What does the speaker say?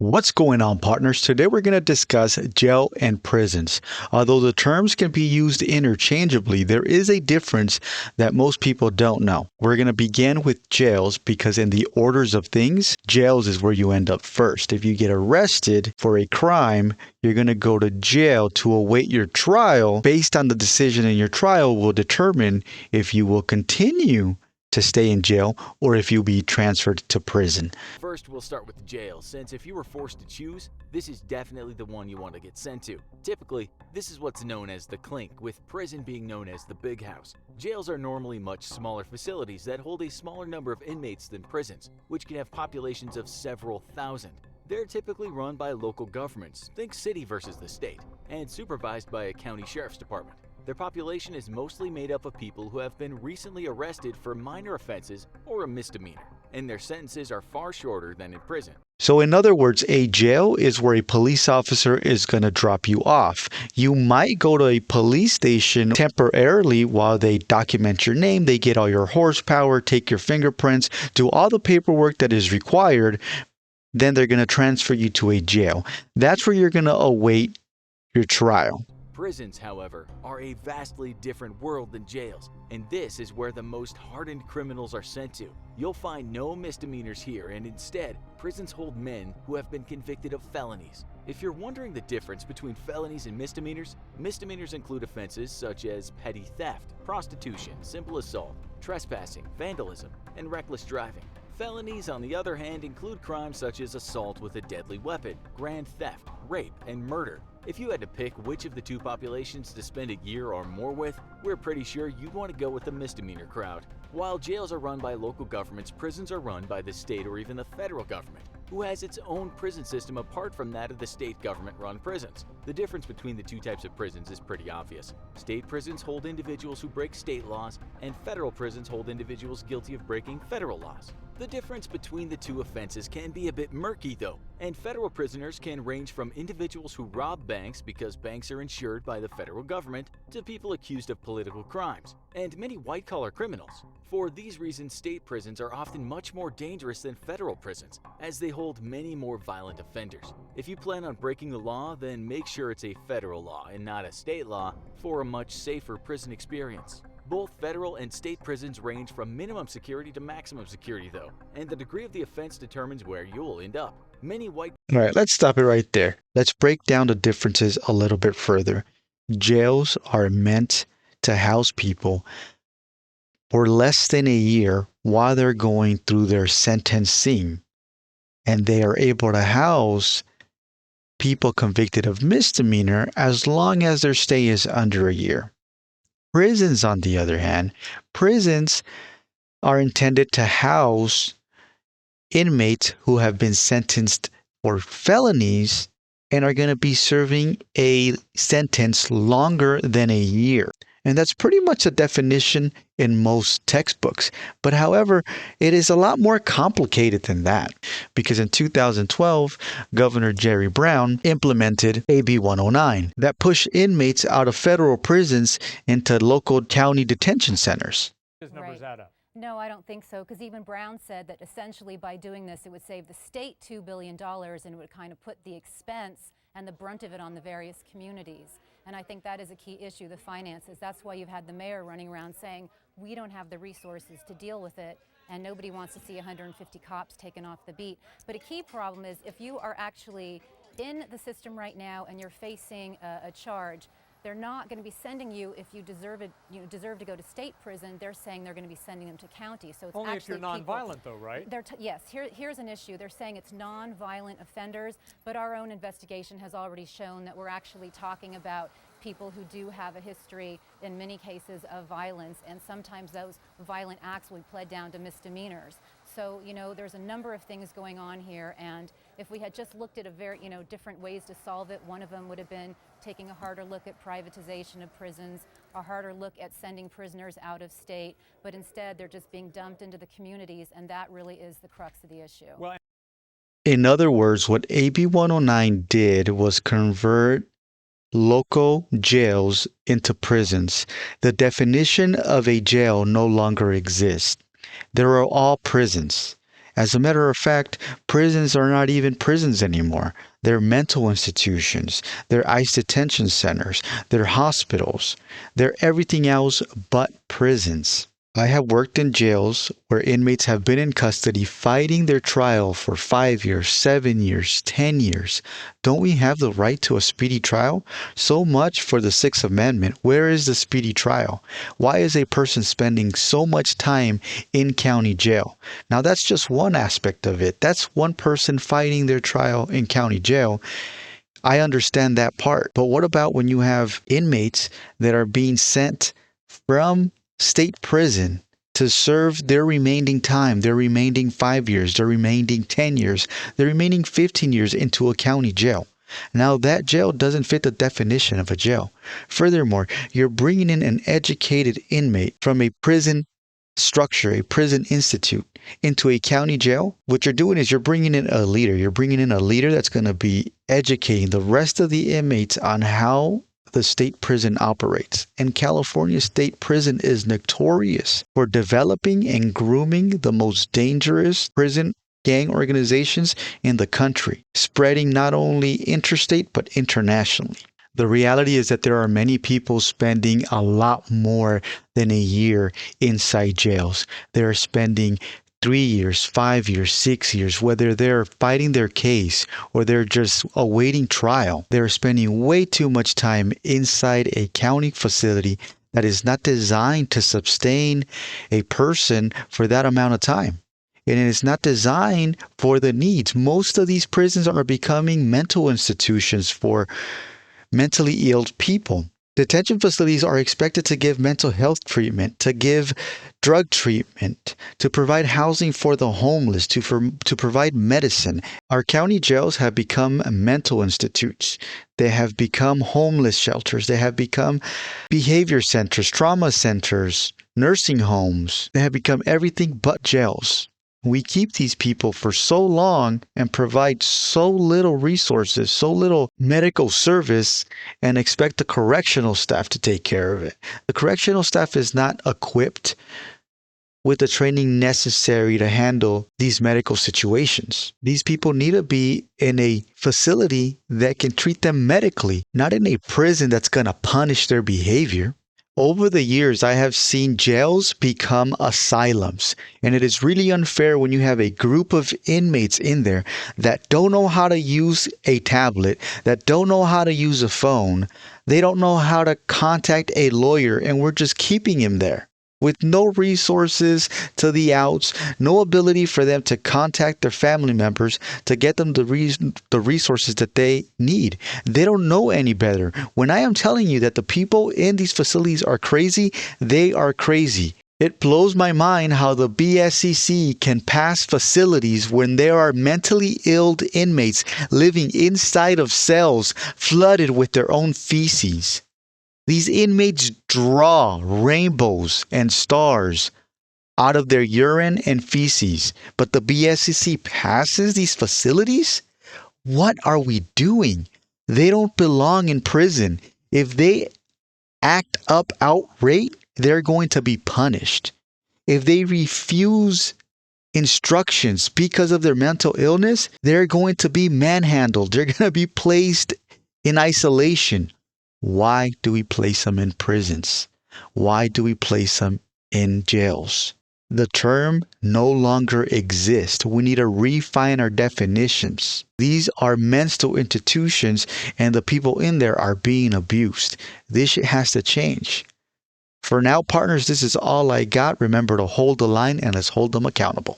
What's going on, partners? Today we're going to discuss jail and prisons. Although the terms can be used interchangeably, there is a difference that most people don't know. We're going to begin with jails because in the orders of things, jails is where you end up first. If you get arrested for a crime, you're going to go to jail to await your trial. Based on the decision in your trial will determine if you will continue to stay in jail or if you'll be transferred to prison. First, we'll start with jail, since if you were forced to choose, this is definitely the one you want to get sent to. Typically, this is what's known as the clink, with prison being known as the big house. Jails are normally much smaller facilities that hold a smaller number of inmates than prisons, which can have populations of several thousand. They're typically run by local governments, think city versus the state, and supervised by a county sheriff's department. Their population is mostly made up of people who have been recently arrested for minor offenses or a misdemeanor, and their sentences are far shorter than in prison. So in other words, a jail is where a police officer is going to drop you off. You might go to a police station temporarily while they document your name, they get all your horsepower, take your fingerprints, do all the paperwork that is required. Then they're going to transfer you to a jail. That's where you're going to await your trial. Prisons, however, are a vastly different world than jails, and this is where the most hardened criminals are sent to. You'll find no misdemeanors here, and instead, prisons hold men who have been convicted of felonies. If you're wondering the difference between felonies and misdemeanors, misdemeanors include offenses such as petty theft, prostitution, simple assault, trespassing, vandalism, and reckless driving. Felonies, on the other hand, include crimes such as assault with a deadly weapon, grand theft, rape, and murder. If you had to pick which of the two populations to spend a year or more with, we're pretty sure you'd want to go with the misdemeanor crowd. While jails are run by local governments, prisons are run by the state or even the federal government, who has its own prison system apart from that of the state government-run prisons. The difference between the two types of prisons is pretty obvious. State prisons hold individuals who break state laws, and federal prisons hold individuals guilty of breaking federal laws. The difference between the two offenses can be a bit murky though, and federal prisoners can range from individuals who rob banks because banks are insured by the federal government to people accused of political crimes, and many white-collar criminals. For these reasons, state prisons are often much more dangerous than federal prisons, as they hold many more violent offenders. If you plan on breaking the law, then make sure it's a federal law and not a state law for a much safer prison experience. Both federal and state prisons range from minimum security to maximum security though, and the degree of the offense determines where you'll end up. All right, let's stop it right there. Let's break down the differences a little bit further. Jails are meant to house people for less than a year while they're going through their sentencing, and they are able to house people convicted of misdemeanor as long as their stay is under a year. Prisons, on the other hand, prisons are intended to house inmates who have been sentenced for felonies and are going to be serving a sentence longer than a year. And that's pretty much a definition in most textbooks. But however, it is a lot more complicated than that, because in 2012, Governor Jerry Brown implemented AB 109 that pushed inmates out of federal prisons into local county detention centers. His numbers add up. No, I don't think so, because even Brown said that essentially by doing this, it would save the state $2 billion and it would kind of put the expense and the brunt of it on the various communities. And I think that is a key issue, the finances. That's why you've had the mayor running around saying, we don't have the resources to deal with it, and nobody wants to see 150 cops taken off the beat. But a key problem is if you are actually in the system right now and you're facing a charge, they're not going to be sending you if you deserve it. You deserve to go to state prison. They're saying they're going to be sending them to county. So it's only actually if you're nonviolent, though, right? Yes. Here's an issue. They're saying it's nonviolent offenders, but our own investigation has already shown that we're actually talking about people who do have a history, in many cases, of violence, and sometimes those violent acts will be pled down to misdemeanors. So, there's a number of things going on here, and if we had just looked at a very, different ways to solve it, one of them would have been taking a harder look at privatization of prisons, a harder look at sending prisoners out of state, but instead they're just being dumped into the communities, and that really is the crux of the issue. Well, in other words, what AB 109 did was convert local jails into prisons. The definition of a jail no longer exists. There are all prisons. As a matter of fact, prisons are not even prisons anymore. They're mental institutions. They're ICE detention centers. They're hospitals. They're everything else but prisons. I have worked in jails where inmates have been in custody fighting their trial for 5 years, 7 years, 10 years. Don't we have the right to a speedy trial? So much for the Sixth Amendment. Where is the speedy trial? Why is a person spending so much time in county jail? Now, that's just one aspect of it. That's one person fighting their trial in county jail. I understand that part. But what about when you have inmates that are being sent from state prison to serve their remaining time, their remaining 5 years, their remaining 10 years, their remaining 15 years into a county jail? Now, that jail doesn't fit the definition of a jail. Furthermore, you're bringing in an educated inmate from a prison structure, a prison institute, into a county jail. What you're doing is you're bringing in a leader. You're bringing in a leader that's going to be educating the rest of the inmates on how the state prison operates. And California State Prison is notorious for developing and grooming the most dangerous prison gang organizations in the country, spreading not only interstate but internationally. The reality is that there are many people spending a lot more than a year inside jails. They're spending 3 years, 5 years, 6 years, whether they're fighting their case or they're just awaiting trial. They're spending way too much time inside a county facility that is not designed to sustain a person for that amount of time. And it's not designed for the needs. Most of these prisons are becoming mental institutions for mentally ill people. Detention facilities are expected to give mental health treatment, to give drug treatment, to provide housing for the homeless, to provide medicine. Our county jails have become mental institutes. They have become homeless shelters. They have become behavior centers, trauma centers, nursing homes. They have become everything but jails. We keep these people for so long and provide so little resources, so little medical service, and expect the correctional staff to take care of it. The correctional staff is not equipped with the training necessary to handle these medical situations. These people need to be in a facility that can treat them medically, not in a prison that's going to punish their behavior. Over the years, I have seen jails become asylums, and it is really unfair when you have a group of inmates in there that don't know how to use a tablet, that don't know how to use a phone, they don't know how to contact a lawyer, and we're just keeping him there with no resources to the outs, no ability for them to contact their family members to get them the resources that they need. They don't know any better. When I am telling you that the people in these facilities are crazy, they are crazy. It blows my mind how the BSCC can pass facilities when there are mentally ill inmates living inside of cells flooded with their own feces. These inmates draw rainbows and stars out of their urine and feces, but the BSCC passes these facilities? What are we doing? They don't belong in prison. If they act up outright, they're going to be punished. If they refuse instructions because of their mental illness, they're going to be manhandled. They're going to be placed in isolation. Why do we place them in prisons? Why do we place them in jails? The term no longer exists. We need to refine our definitions. These are mental institutions, and the people in there are being abused. This shit has to change. For now, partners, this is all I got. Remember to hold the line and let's hold them accountable.